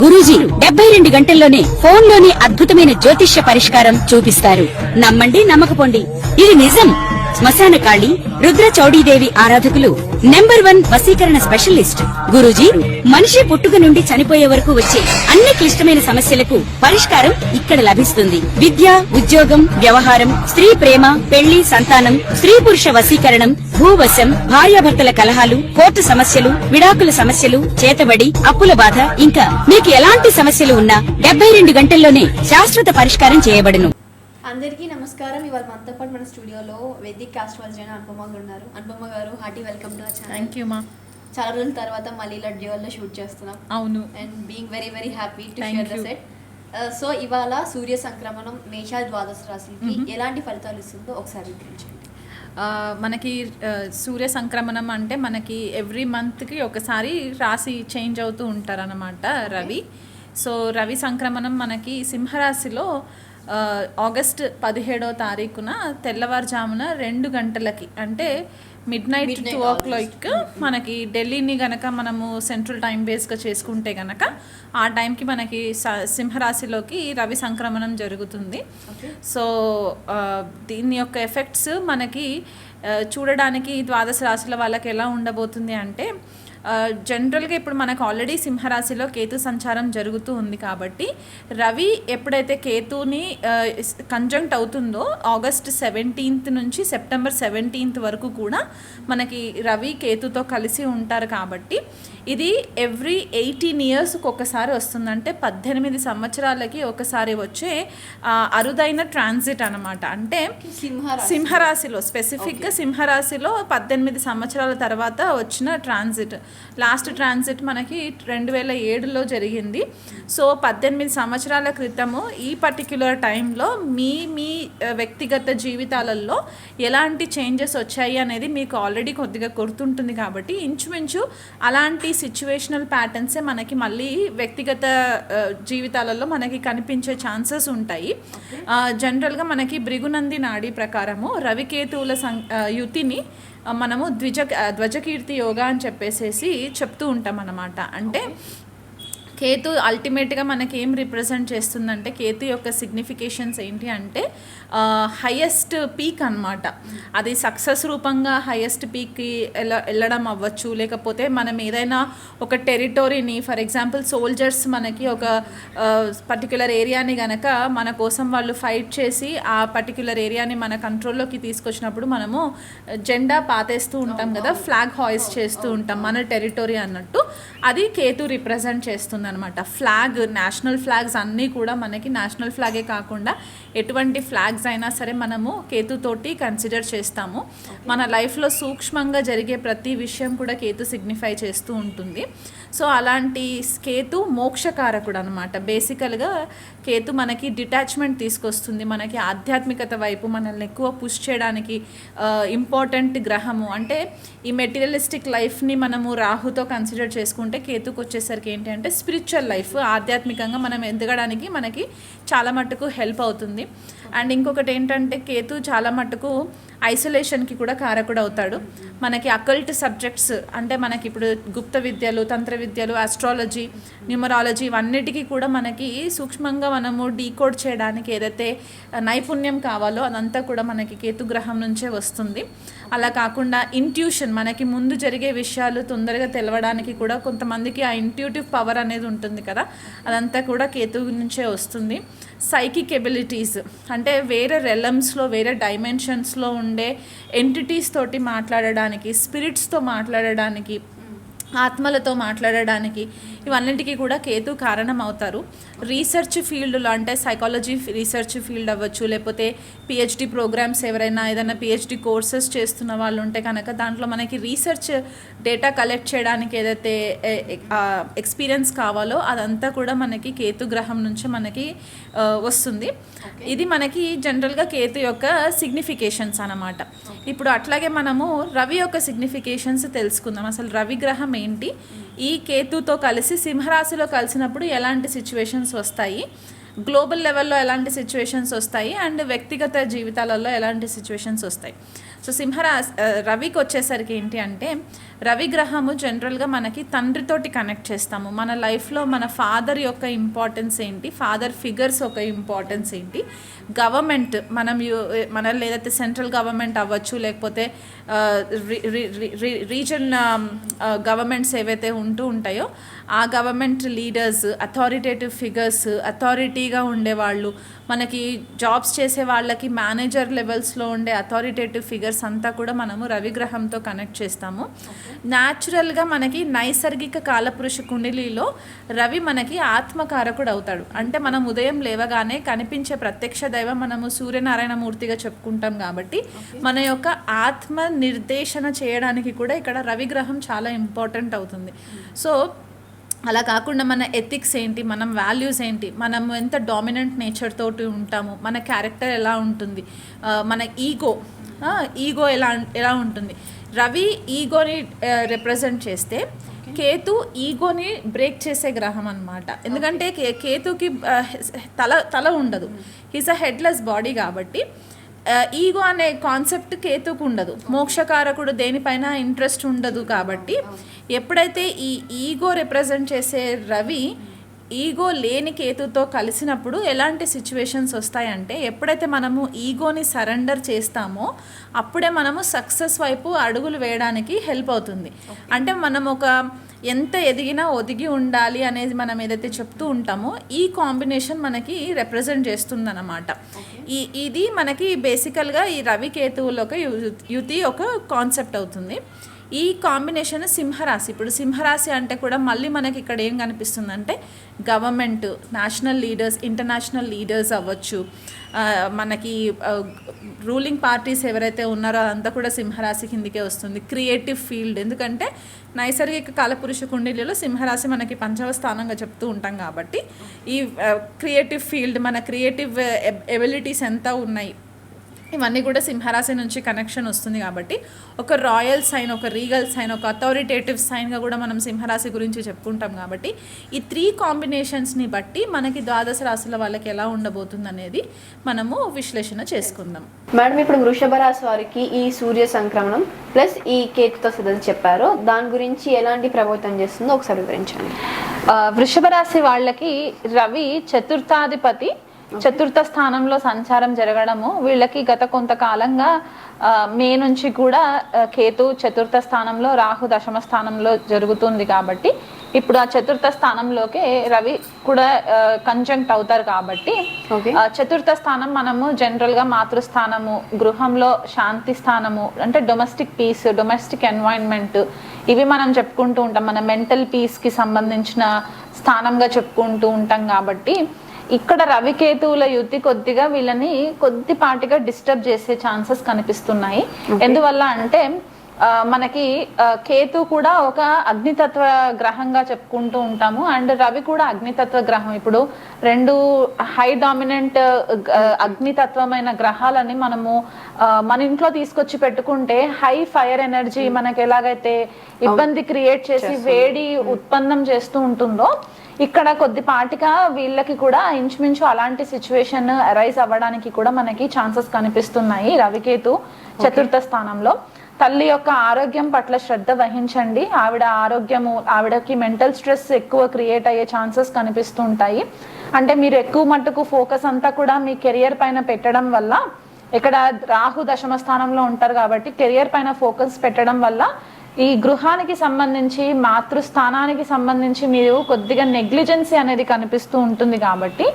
గురూజీ 72 గంటల్లోనే ఫోన్ లోని అద్భుతమైన జ్యోతిష్య పరిష్కారం చూపిస్తారు. నమ్మండి, నమ్మకపోండి, ఇది నిజం. శ్మశాన కాళి రుద్ర చౌడీదేవి ఆరాధకులు నంబర్ 1 వశీకరణ స్పెషలిస్ట్. గురూజీ మనిషి పుట్టుక నుండి చనిపోయే వరకు వచ్చే అన్ని క్లిష్టమైన సమస్యలకు పరిష్కారం ఇక్కడ లభిస్తుంది. విద్య, ఉద్యోగం, వ్యవహారం, స్త్రీ ప్రేమ, పెళ్లి, సంతానం, స్త్రీ పురుష వశీకరణం, భూవశం, భార్యాభర్తల కలహాలు, కోర్టు సమస్యలు, విడాకుల సమస్యలు, చేతబడి, అప్పుల బాధ, ఇంకా మీకు ఎలాంటి సమస్యలు ఉన్నా 72 గంటల్లోనే శాశ్వత పరిష్కారం చేయబడును. అందరికీ నమస్కారం. ఇవాళ మనతో పాటు మన స్టూడియోలో వేదిక్ ఆస్ట్రాలజీ అయిన అనుపమ గారు ఉన్నారు. అనుపమ గారు, hearty welcome to our channel. Thank you మా. చాలా రోజుల తర్వాత మళ్ళీ ఇలా డ్యూయల్లో షూట్ చేస్తున్నాం. అవును. And being very very happy to share the set. So ఇవాళ సూర్య సంక్రమణం మేష ద్వాదశ రాశులకి ఎలాంటి ఫలితాలు ఇస్తుందో ఒకసారి వివరించండి. మనకి సూర్య సంక్రమణం అంటే మనకి ఎవ్రీ మంత్కి ఒకసారి రాశి చేంజ్ అవుతూ ఉంటారన్నమాట రవి. సో రవి సంక్రమణం మనకి సింహరాశిలో ఆగస్ట్ 17వ తారీఖున తెల్లవారుజామున 2 గంటలకి అంటే మిడ్ నైట్ 2 o'clock మనకి ఢిల్లీని గనక మనము సెంట్రల్ టైం బేస్గా చేసుకుంటే గనక ఆ టైంకి మనకి సింహరాశిలోకి రవి సంక్రమణం జరుగుతుంది. సో దీని యొక్క ఎఫెక్ట్స్ మనకి చూడడానికి ద్వాదశ రాశుల వాళ్ళకి ఎలా ఉండబోతుంది అంటే జనరల్గా ఇప్పుడు మనకు ఆల్రెడీ సింహరాశిలో కేతు సంచారం జరుగుతూ ఉంది కాబట్టి రవి ఎప్పుడైతే కేతుని కంజంక్ట్ అవుతుందో ఆగస్ట్ 17th నుంచి సెప్టెంబర్ 17th వరకు కూడా మనకి రవి కేతుతో కలిసి ఉంటారు కాబట్టి ఇది ఎవ్రీ 18 years ఒకసారి వస్తుందంటే 18 సంవత్సరాలకి ఒకసారి వచ్చే అరుదైన ట్రాన్సిట్ అనమాట. అంటే సింహరాశిలో స్పెసిఫిక్గా సింహరాశిలో 18 సంవత్సరాల తర్వాత వచ్చిన ట్రాన్సిట్. లాస్ట్ ట్రాన్సిట్ మనకి 2007లో జరిగింది. సో 18 సంవత్సరాల క్రితము ఈ పర్టిక్యులర్ టైంలో మీ వ్యక్తిగత జీవితాలలో ఎలాంటి చేంజెస్ వచ్చాయి అనేది మీకు ఆల్రెడీ కొద్దిగా గుర్తుంటుంది కాబట్టి ఇంచుమించు అలాంటి సిచ్యువేషనల్ ప్యాటర్న్సే మనకి మళ్ళీ వ్యక్తిగత జీవితాలలో మనకి కనిపించే ఛాన్సెస్ ఉంటాయి. జనరల్గా మనకి భృగునంది నాడి ప్రకారము రవికేతువుల యుతిని మనము ధ్వజకీర్తి యోగా అని చెప్పేసేసి చెప్తూ ఉంటాం అన్నమాట. అంటే కేతు అల్టిమేట్గా మనకి ఏం రిప్రజెంట్ చేస్తుందంటే కేతు యొక్క సిగ్నిఫికేషన్స్ ఏంటి అంటే హైయెస్ట్ పీక్ అనమాట. అది సక్సెస్ రూపంగా హైయెస్ట్ పీక్కి వెళ్ళడం అవ్వచ్చు, లేకపోతే మనం ఏదైనా ఒక టెరిటోరీని ఫర్ ఎగ్జాంపుల్ సోల్జర్స్ మనకి ఒక పర్టిక్యులర్ ఏరియాని గనక మన కోసం వాళ్ళు ఫైట్ చేసి ఆ పర్టిక్యులర్ ఏరియాని మన కంట్రోల్లోకి తీసుకొచ్చినప్పుడు మనము జెండా పాతేస్తూ ఉంటాం కదా, ఫ్లాగ్ హాయిస్ట్ చేస్తూ ఉంటాం మన టెరిటోరీ అన్నట్టు. అది కేతు రిప్రజెంట్ చేస్తుంది అనమాట. ఫ్లాగ్, నేషనల్ ఫ్లాగ్స్ అన్నీ కూడా మనకి నేషనల్ ఫ్లాగే కాకుండా ఎటువంటి ఫ్లాగ్స్ అయినా సరే మనము కేతుతోటి కన్సిడర్ చేస్తాము. మన లైఫ్లో సూక్ష్మంగా జరిగే ప్రతి విషయం కూడా కేతు సిగ్నిఫై చేస్తూ ఉంటుంది. సో అలాంటి కేతు మోక్షకారకుడు అనమాట. బేసికల్గా కేతు మనకి డిటాచ్మెంట్ తీసుకొస్తుంది, మనకి ఆధ్యాత్మికత వైపు మనల్ని ఎక్కువ పుష్ చేయడానికి ఇంపార్టెంట్ గ్రహము. అంటే ఈ మెటీరియలిస్టిక్ లైఫ్ని మనము రాహుతో కన్సిడర్ చేసుకుంటే కేతుకు వచ్చేసరికి ఏంటి అంటే స్పిరిచువల్ లైఫ్, ఆధ్యాత్మికంగా మనం ఎదగడానికి మనకి చాలా మట్టుకు హెల్ప్ అవుతుంది. అండ్ ఇంకొకటి ఏంటంటే కేతు చాలా మట్టుకు ఐసోలేషన్కి కూడా కారకుడు అవుతాడు. మనకి అకల్ట్ సబ్జెక్ట్స్ అంటే మనకి ఇప్పుడు గుప్త విద్యలు, తంత్ర విద్యలు, ఆస్ట్రాలజీ, న్యూమరాలజీ ఇవన్నిటికీ కూడా మనకి సూక్ష్మంగా మనము డీకోడ్ చేయడానికి ఏదైతే నైపుణ్యం కావాలో అదంతా కూడా మనకి కేతు గ్రహం నుంచే వస్తుంది. అలా కాకుండా ఇంట్యూషన్, మనకి ముందు జరిగే విషయాలు తొందరగా తెలవడానికి కూడా కొంతమందికి ఆ ఇంట్యూటివ్ పవర్ అనేది ఉంటుంది కదా, అదంతా కూడా కేతు నుంచే వస్తుంది. సైకిక్ ఎబిలిటీస్ అంటే వేరే రెలమ్స్లో, వేరే డైమెన్షన్స్లో ఉండే ఎంటిటీస్ తోటి మాట్లాడడానికి, స్పిరిట్స్తో మాట్లాడడానికి, ఆత్మలతో మాట్లాడడానికి ఇవన్నింటికి కూడా కేతు కారణం అవుతారు. రీసెర్చ్ ఫీల్డ్లో అంటే సైకాలజీ రీసెర్చ్ ఫీల్డ్ అవ్వచ్చు, లేకపోతే పిహెచ్డి ప్రోగ్రామ్స్ ఎవరైనా ఏదైనా పిహెచ్డి కోర్సెస్ చేస్తున్న వాళ్ళు ఉంటే కనుక దాంట్లో మనకి రీసెర్చ్ డేటా కలెక్ట్ చేయడానికి ఏదైతే ఎక్స్పీరియన్స్ కావాలో అదంతా కూడా మనకి కేతు గ్రహం నుంచి మనకి వస్తుంది. ఇది మనకి జనరల్గా కేతు యొక్క సిగ్నిఫికేషన్స్ అన్నమాట. ఇప్పుడు అట్లాగే మనము రవి యొక్క సిగ్నిఫికేషన్స్ తెలుసుకుందాం. అసలు రవి గ్రహం ఏంటి, ఈ కేతుతో కలిసి సింహరాశిలో కలిసినప్పుడు ఎలాంటి సిచ్యువేషన్స్ వస్తాయి, గ్లోబల్ లెవెల్లో ఎలాంటి సిచ్యువేషన్స్ వస్తాయి, అండ్ వ్యక్తిగత జీవితాలలో ఎలాంటి సిచ్యువేషన్స్ వస్తాయి. సో రవికి వచ్చేసరికి ఏంటి అంటే, రవి గ్రహము జనరల్గా మనకి తండ్రితోటి కనెక్ట్ చేస్తాము. మన లైఫ్లో మన ఫాదర్ యొక్క ఇంపార్టెన్స్ ఏంటి, ఫాదర్ ఫిగర్స్ యొక్క ఇంపార్టెన్స్ ఏంటి, గవర్నమెంట్ మన లేదైతే సెంట్రల్ గవర్నమెంట్ అవ్వచ్చు, లేకపోతే రీజన్ గవర్నమెంట్స్ ఏవైతే ఉంటాయో ఆ గవర్నమెంట్ లీడర్స్, అథారిటేటివ్ ఫిగర్స్, అథారిటీగా ఉండేవాళ్ళు, మనకి జాబ్స్ చేసే వాళ్ళకి మేనేజర్ లెవెల్స్లో ఉండే అథారిటేటివ్ ఫిగర్స్ అంతా కూడా మనము రవిగ్రహంతో కనెక్ట్ చేస్తాము. న్యాచురల్గా మనకి నైసర్గిక కాలపురుష కుండలిలో రవి మనకి ఆత్మకారకుడు అవుతాడు. అంటే మనం ఉదయం లేవగానే కనిపించే ప్రత్యక్ష దైవం మనము సూర్యనారాయణ మూర్తిగా చెప్పుకుంటాం కాబట్టి మన యొక్క ఆత్మ నిర్దేశన చేయడానికి కూడా ఇక్కడ రవిగ్రహం చాలా ఇంపార్టెంట్ అవుతుంది. సో అలా కాకుండా మన ఎథిక్స్ ఏంటి, మనం వాల్యూస్ ఏంటి, మనం ఎంత డామినెంట్ నేచర్ తోటి ఉంటాము, మన క్యారెక్టర్ ఎలా ఉంటుంది, మన ఈగో ఎలా ఉంటుంది. రవి ఈగోని రిప్రజెంట్ చేస్తే కేతు ఈగోని బ్రేక్ చేసే గ్రహం అన్నమాట. ఎందుకంటే కేతుకి తల ఉండదు, హీస్ అ హెడ్లెస్ బాడీ కాబట్టి ఈగో అనే కాన్సెప్ట్ కేతుకు ఉండదు. మోక్షకారకుడు దేనిపైన ఇంట్రెస్ట్ ఉండదు కాబట్టి ఎప్పుడైతే ఈ ఈగో రిప్రజెంట్ చేసే రవి ఈగో లేని కేతుతో కలిసినప్పుడు ఎలాంటి సిచ్యువేషన్స్ వస్తాయంటే, ఎప్పుడైతే మనము ఈగోని సరెండర్ చేస్తామో అప్పుడే మనము సక్సెస్ వైపు అడుగులు వేయడానికి హెల్ప్ అవుతుంది. అంటే మనం ఎంత ఎదిగినా ఒదిగి ఉండాలి అనేది మనం ఏదైతే చెప్తూ ఉంటామో ఈ కాంబినేషన్ మనకి రిప్రజెంట్ చేస్తుందన్నమాట. ఇది మనకి బేసికల్గా ఈ రవి కేతువులో ఒక యుతి ఒక కాన్సెప్ట్ అవుతుంది. ఈ కాంబినేషన్ సింహరాశి. ఇప్పుడు సింహరాశి అంటే కూడా మళ్ళీ మనకి ఇక్కడ ఏం కనిపిస్తుందంటే government, national leaders, international leaders అవ్వచ్చు, మనకి రూలింగ్ పార్టీస్ ఎవరైతే ఉన్నారో అదంతా కూడా సింహరాశి కిందికే వస్తుంది. క్రియేటివ్ ఫీల్డ్, ఎందుకంటే నైసర్గిక కాలపురుష కుండలిలో సింహరాశి మనకి 5వ స్థానంగా చెప్తూ ఉంటాం కాబట్టి ఈ క్రియేటివ్ ఫీల్డ్, మన క్రియేటివ్ ఎబిలిటీస్ ఎంత ఉన్నాయి ఇవన్నీ కూడా సింహరాశి నుంచి కనెక్షన్ వస్తుంది. కాబట్టి ఒక రాయల్ సైన్, ఒక రీగల్ సైన్, ఒక అథారిటేటివ్ సైన్గా కూడా మనం సింహరాశి గురించి చెప్పుకుంటాం. కాబట్టి ఈ 3 కాంబినేషన్స్ని బట్టి మనకి ద్వాదశ రాశుల వాళ్ళకి ఎలా ఉండబోతుంది అనేది మనము విశ్లేషణ చేసుకుందాం. మేడం, ఇప్పుడు వృషభ రాశి వారికి ఈ సూర్య సంక్రమణం ప్లస్ ఈ కేతుతో సదస్సు చెప్పారు, దాని గురించి ఎలాంటి ప్రభావితం చేస్తుందో ఒకసారి వివరించండి. వృషభ రాశి వాళ్ళకి రవి చతుర్థాధిపతి చతుర్థ స్థానంలో సంచారం జరగడము, వీళ్ళకి గత కొంతకాలంగా మే నుంచి కూడా కేతు చతుర్థ స్థానంలో, రాహు దశమ స్థానంలో జరుగుతుంది. కాబట్టి ఇప్పుడు ఆ చతుర్థ స్థానంలోకి రవి కూడా కంజంక్ట్ అవుతారు. కాబట్టి చతుర్థ స్థానం మనము జనరల్గా మాతృస్థానము, గృహంలో శాంతి స్థానము, అంటే డొమెస్టిక్ పీస్, డొమెస్టిక్ ఎన్వైరన్మెంట్, ఇవి మనం చెప్పుకుంటూ ఉంటాం. మన మెంటల్ పీస్కి సంబంధించిన స్థానంగా చెప్పుకుంటూ ఉంటాం. కాబట్టి ఇక్కడ రవికేతువుల యుద్ధి కొద్దిగా వీళ్ళని కొద్దిపాటిగా డిస్టర్బ్ చేసే ఛాన్సెస్ కనిపిస్తున్నాయి. ఎందువల్ల అంటే మనకి కేతు కూడా ఒక అగ్నితత్వ గ్రహంగా చెప్పుకుంటూ ఉంటాము, అండ్ రవి కూడా అగ్నితత్వ గ్రహం. ఇప్పుడు 2 హై డామినెంట్ అగ్నితత్వమైన గ్రహాలని మనము మన ఇంట్లో తీసుకొచ్చి పెట్టుకుంటే హై ఫైర్ ఎనర్జీ మనకి ఎలాగైతే ఇబ్బంది క్రియేట్ చేసి వేడి ఉత్పన్నం చేస్తూ ఉంటుందో, ఇక్కడ కొద్దిపాటిగా వీళ్ళకి కూడా ఇంచుమించు అలాంటి సిచ్యువేషన్ అరైజ్ అవ్వడానికి కూడా మనకి ఛాన్సెస్ కనిపిస్తున్నాయి. రవికేతు చతుర్థ స్థానంలో. తల్లి యొక్క ఆరోగ్యం పట్ల శ్రద్ధ వహించండి. ఆవిడకి మెంటల్ స్ట్రెస్ ఎక్కువ క్రియేట్ అయ్యే ఛాన్సెస్ కనిపిస్తుంటాయి. అంటే మీరు ఎక్కువ మట్టుకు ఫోకస్ అంతా కూడా మీ కెరియర్ పైన పెట్టడం వల్ల, ఇక్కడ రాహు దశమ స్థానంలో ఉంటారు కాబట్టి కెరియర్ పైన ఫోకస్ పెట్టడం వల్ల ఈ గృహానికి సంబంధించి, మాతృస్థానానికి సంబంధించి మీరు కొద్దిగా నెగ్లిజెన్సీ అనేది కనిపిస్తూ ఉంటుంది. కాబట్టి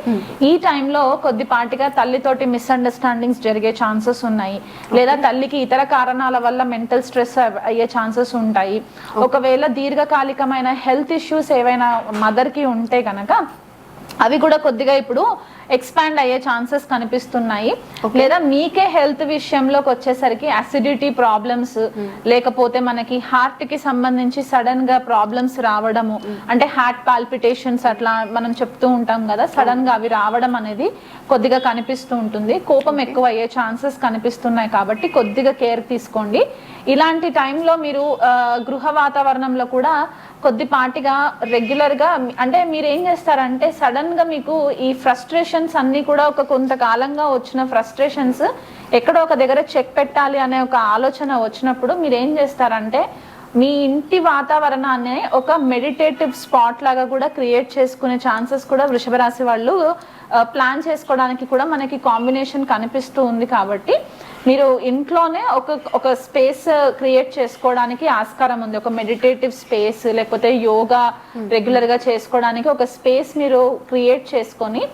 ఈ టైంలో కొద్దిపాటిగా తల్లితోటి మిస్అండర్స్టాండింగ్స్ జరిగే ఛాన్సెస్ ఉన్నాయి, లేదా తల్లికి ఇతర కారణాల వల్ల మెంటల్ స్ట్రెస్ అయ్యే ఛాన్సెస్ ఉంటాయి. ఒకవేళ దీర్ఘకాలికమైన హెల్త్ ఇష్యూస్ ఏవైనా మదర్కి ఉంటే కనుక అవి కూడా కొద్దిగా ఇప్పుడు ఎక్స్పాండ్ అయ్యే ఛాన్సెస్ కనిపిస్తున్నాయి. లేదా మీకే హెల్త్ విషయంలోకి వచ్చేసరికి అసిడిటీ ప్రాబ్లమ్స్, లేకపోతే మనకి హార్ట్ కి సంబంధించి సడన్ గా ప్రాబ్లమ్స్ రావడము, అంటే హార్ట్ పాల్పిటేషన్స్ అట్లా మనం చెప్తూ ఉంటాం కదా, సడన్ గా అవి రావడం అనేది కొద్దిగా కనిపిస్తూ ఉంటుంది. కోపం ఎక్కువ అయ్యే ఛాన్సెస్ కనిపిస్తున్నాయి. కాబట్టి కొద్దిగా కేర్ తీసుకోండి. ఇలాంటి టైంలో మీరు గృహ వాతావరణంలో కూడా కొద్దిపాటిగా రెగ్యులర్గా అంటే మీరు ఏం చేస్తారంటే సడన్గా మీకు ఈ ఫ్రస్ట్రేషన్స్ అన్నీ కూడా ఒక కొంతకాలంగా వచ్చిన ఫ్రస్ట్రేషన్స్ ఎక్కడో ఒక దగ్గర చెక్ పెట్టాలి అనే ఒక ఆలోచన వచ్చినప్పుడు మీరు ఏం చేస్తారంటే మీ ఇంటి వాతావరణాన్ని ఒక మెడిటేటివ్ స్పాట్ లాగా కూడా క్రియేట్ చేసుకునే ఛాన్సెస్ కూడా వృషభ రాశి వాళ్ళు ప్లాన్ చేసుకోవడానికి కూడా మనకి కాంబినేషన్ కనిపిస్తూ ఉంది. కాబట్టి మీరు ఇంట్లోనే ఒక స్పేస్ క్రియేట్ చేసుకోవడానికి ఆస్కారం ఉంది. ఒక మెడిటేటివ్ స్పేస్ లేకపోతే యోగా రెగ్యులర్గా చేసుకోవడానికి ఒక స్పేస్ మీరు క్రియేట్ చేసుకొని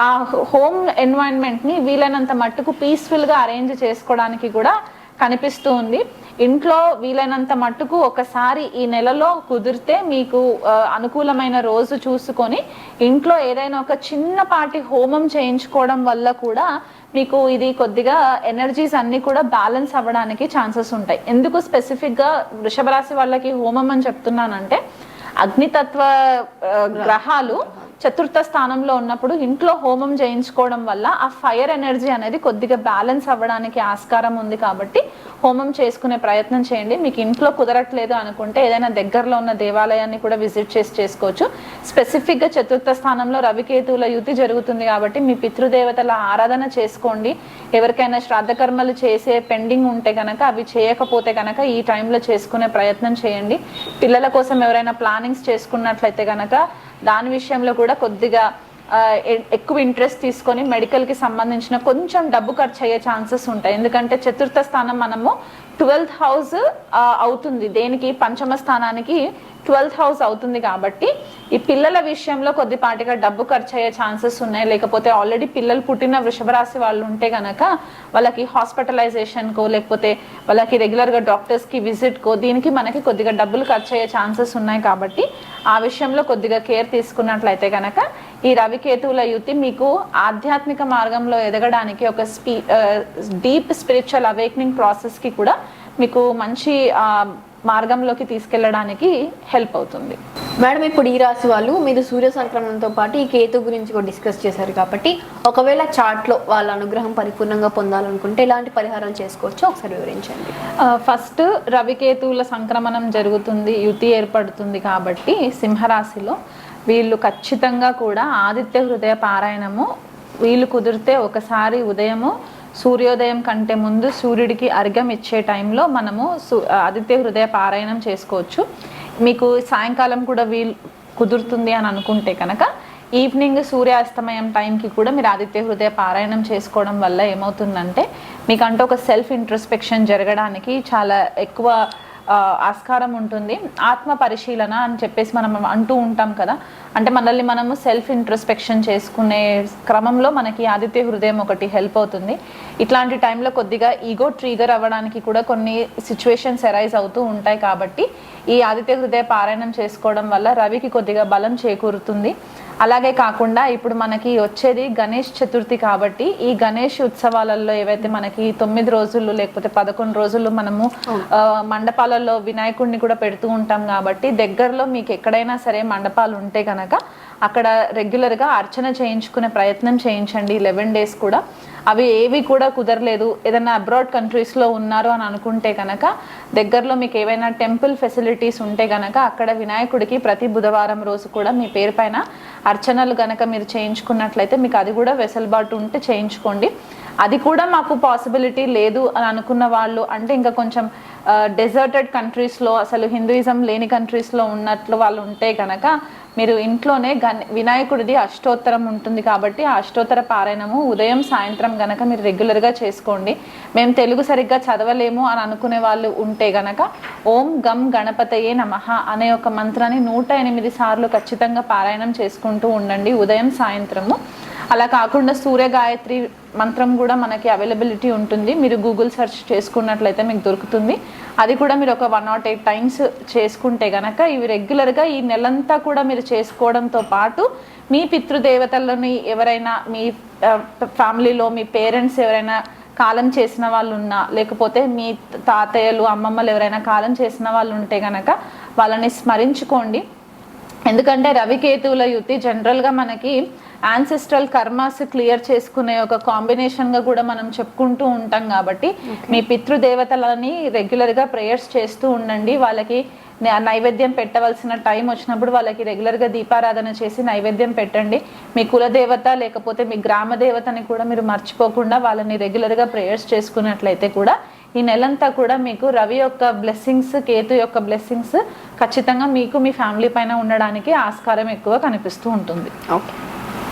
ఆ హోమ్ ఎన్వైరన్మెంట్ని వీలైనంత మట్టుకు పీస్ఫుల్గా అరేంజ్ చేసుకోవడానికి కూడా కనిపిస్తూ ఉంది. ఇంట్లో వీలైనంత మట్టుకు ఒకసారి ఈ నెలలో కుదిరితే మీకు అనుకూలమైన రోజు చూసుకొని ఇంట్లో ఏదైనా ఒక చిన్నపాటి హోమం చేయించుకోవడం వల్ల కూడా మీకు ఇది కొద్దిగా ఎనర్జీస్ అన్ని కూడా బ్యాలెన్స్ అవ్వడానికి ఛాన్సెస్ ఉంటాయి. ఎందుకు స్పెసిఫిక్గా వృషభ రాశి వాళ్ళకి హోమం అని చెప్తున్నానంటే అగ్నితత్వ గ్రహాలు చతుర్థ స్థానంలో ఉన్నప్పుడు ఇంట్లో హోమం చేయించుకోవడం వల్ల ఆ ఫైర్ ఎనర్జీ అనేది కొద్దిగా బ్యాలెన్స్ అవ్వడానికి ఆస్కారం ఉంది. కాబట్టి హోమం చేసుకునే ప్రయత్నం చేయండి. మీకు ఇంట్లో కుదరట్లేదు అనుకుంటే ఏదైనా దగ్గరలో ఉన్న దేవాలయాన్ని కూడా విజిట్ చేసి చేసుకోవచ్చు. స్పెసిఫిక్గా చతుర్థ స్థానంలో రవికేతువుల యుతి జరుగుతుంది కాబట్టి మీ పితృదేవతల ఆరాధన చేసుకోండి. ఎవరికైనా శ్రాద్ధ కర్మలు చేసే పెండింగ్ ఉంటే కనుక అవి చేయకపోతే కనుక ఈ టైంలో చేసుకునే ప్రయత్నం చేయండి. పిల్లల కోసం ఎవరైనా ప్లానింగ్స్ చేసుకున్నట్లయితే కనుక దాని విషయంలో కూడా కొద్దిగా ఎక్కువ ఇంట్రెస్ట్ తీసుకొని మెడికల్కి సంబంధించిన కొంచెం డబ్బు ఖర్చు అయ్యే ఛాన్సెస్ ఉంటాయి. ఎందుకంటే చతుర్థ స్థానం మనము 12th హౌస్ అవుతుంది. దేనికి పంచమ స్థానానికి 12th హౌస్ అవుతుంది. కాబట్టి ఈ పిల్లల విషయంలో కొద్దిపాటిగా డబ్బు ఖర్చు అయ్యే ఛాన్సెస్ ఉన్నాయి. లేకపోతే ఆల్రెడీ పిల్లలు పుట్టిన వృషభ రాశి వాళ్ళు ఉంటే కనుక వాళ్ళకి హాస్పిటలైజేషన్కో లేకపోతే వాళ్ళకి రెగ్యులర్గా డాక్టర్స్కి విజిట్కో దీనికి మనకి కొద్దిగా డబ్బులు ఖర్చు అయ్యే ఛాన్సెస్ ఉన్నాయి. కాబట్టి ఆ విషయంలో కొద్దిగా కేర్ తీసుకున్నట్లయితే కనుక ఈ రవికేతువుల యుతి మీకు ఆధ్యాత్మిక మార్గంలో ఎదగడానికి ఒక డీప్ స్పిరిచువల్ అవేక్నింగ్ ప్రాసెస్కి కూడా మీకు మంచి మార్గంలోకి తీసుకెళ్ళడానికి హెల్ప్ అవుతుంది. మేడం, ఇప్పుడు ఈ రాశి వాళ్ళు మీరు సూర్య సంక్రమణంతో పాటు ఈ కేతు గురించి కూడా డిస్కస్ చేశారు కాబట్టి ఒకవేళ చార్ట్లో వాళ్ళ అనుగ్రహం పరిపూర్ణంగా పొందాలనుకుంటే ఎలాంటి పరిహారం చేసుకోవచ్చో ఒకసారి వివరించండి. ఫస్ట్ రవికేతువుల సంక్రమణం జరుగుతుంది, యుతి ఏర్పడుతుంది. కాబట్టి సింహరాశిలో వీళ్ళు ఖచ్చితంగా కూడా ఆదిత్య హృదయ పారాయణము వీళ్ళు కుదిరితే ఒకసారి ఉదయము సూర్యోదయం కంటే ముందు సూర్యుడికి అర్ఘ్యం ఇచ్చే టైంలో మనము ఆదిత్య హృదయ పారాయణం చేసుకోవచ్చు. మీకు సాయంకాలం కూడా వీలు కుదురుతుంది అని అనుకుంటే కనుక ఈవినింగ్ సూర్యాస్తమయం టైంకి కూడా మీరు ఆదిత్య హృదయ పారాయణం చేసుకోవడం వల్ల ఏమవుతుందంటే మీకంటూ ఒక సెల్ఫ్ ఇంట్రోస్పెక్షన్ జరగడానికి చాలా ఎక్కువ ఆస్కారం ఉంటుంది. ఆత్మ పరిశీలన అని చెప్పేసి మనం అంటూ ఉంటాం కదా, అంటే మనల్ని మనము సెల్ఫ్ ఇంట్రోస్పెక్షన్ చేసుకునే క్రమంలో మనకి ఆదిత్య హృదయం ఒకటి హెల్ప్ అవుతుంది. ఇట్లాంటి టైంలో కొద్దిగా ఈగో ట్రిగర్ అవ్వడానికి కూడా కొన్ని సిచ్యువేషన్స్ అరైజ్ అవుతూ ఉంటాయి. కాబట్టి ఈ ఆదిత్య హృదయ పారాయణం చేసుకోవడం వల్ల రవికి కొద్దిగా బలం చేకూరుతుంది. అలాగే కాకుండా ఇప్పుడు మనకి వచ్చేది గణేష్ చతుర్థి కాబట్టి ఈ గణేష్ ఉత్సవాలలో ఏవైతే మనకి 9 రోజులు లేకపోతే 11 రోజులు మనము మండపాలలో వినాయకుడిని కూడా పెడుతూ ఉంటాం. కాబట్టి దగ్గరలో మీకు ఎక్కడైనా సరే మండపాలు ఉంటే కనుక అక్కడ రెగ్యులర్గా అర్చన చేయించుకునే ప్రయత్నం చేయించండి 11 days కూడా. అవి ఏవి కూడా కుదరలేదు, ఏదైనా అబ్రాడ్ కంట్రీస్లో ఉన్నారు అని అనుకుంటే కనుక దగ్గరలో మీకు ఏవైనా టెంపుల్ ఫెసిలిటీస్ ఉంటే కనుక అక్కడ వినాయకుడికి ప్రతి బుధవారం రోజు కూడా మీ పేరు పైన అర్చనలు కనుక మీరు చేయించుకున్నట్లయితే మీకు అది కూడా వెసులుబాటు ఉంటే చేయించుకోండి. అది కూడా మాకు పాసిబిలిటీ లేదు అని అనుకున్న వాళ్ళు, అంటే ఇంకా కొంచెం డెజర్టెడ్ కంట్రీస్లో అసలు హిందూయిజం లేని కంట్రీస్లో ఉన్నట్లు వాళ్ళు ఉంటే కనుక మీరు ఇంట్లోనే వినాయకుడిది అష్టోత్తరం ఉంటుంది కాబట్టి ఆ అష్టోత్తర పారాయణము ఉదయం సాయంత్రం గనక మీరు రెగ్యులర్గా చేసుకోండి. మేము తెలుగు సరిగ్గా చదవలేము అని అనుకునే వాళ్ళు ఉంటే గనక ఓం గం గణపతయే నమః అనే ఒక మంత్రాన్ని 108 సార్లు ఖచ్చితంగా పారాయణం చేసుకుంటూ ఉండండి ఉదయం సాయంత్రము. అలా కాకుండా సూర్య గాయత్రి మంత్రం కూడా మనకి అవైలబిలిటీ ఉంటుంది, మీరు గూగుల్ సెర్చ్ చేసుకున్నట్లయితే మీకు దొరుకుతుంది. అది కూడా మీరు ఒక 108 times చేసుకుంటే కనుక ఇవి రెగ్యులర్గా ఈ నెలంతా కూడా మీరు చేసుకోవడంతో పాటు మీ పితృదేవతలని ఎవరైనా మీ ఫ్యామిలీలో మీ పేరెంట్స్ ఎవరైనా కాలం చేసిన వాళ్ళు ఉన్నా లేకపోతే మీ తాతయ్యలు అమ్మమ్మలు ఎవరైనా కాలం చేసిన వాళ్ళు ఉంటే కనుక వాళ్ళని స్మరించుకోండి. ఎందుకంటే రవికేతువుల యుతి జనరల్గా మనకి యాన్సెస్ట్రల్ కర్మాస్ క్లియర్ చేసుకునే ఒక కాంబినేషన్గా కూడా మనం చెప్పుకుంటూ ఉంటాం. కాబట్టి మీ పితృదేవతలని రెగ్యులర్గా ప్రేయర్స్ చేస్తూ ఉండండి. వాళ్ళకి నైవేద్యం పెట్టవలసిన టైం వచ్చినప్పుడు వాళ్ళకి రెగ్యులర్గా దీపారాధన చేసి నైవేద్యం పెట్టండి. మీ కులదేవత లేకపోతే మీ గ్రామ దేవతని కూడా మీరు మర్చిపోకుండా వాళ్ళని రెగ్యులర్గా ప్రేయర్స్ చేసుకున్నట్లయితే కూడా ఈ నెలంతా కూడా మీకు రవి యొక్క బ్లెస్సింగ్స్, కేతు యొక్క బ్లెస్సింగ్స్ ఖచ్చితంగా మీకు మీ ఫ్యామిలీ పైన ఉండడానికి ఆస్కారం ఎక్కువ కనిపిస్తూ ఉంటుంది. ఓకే.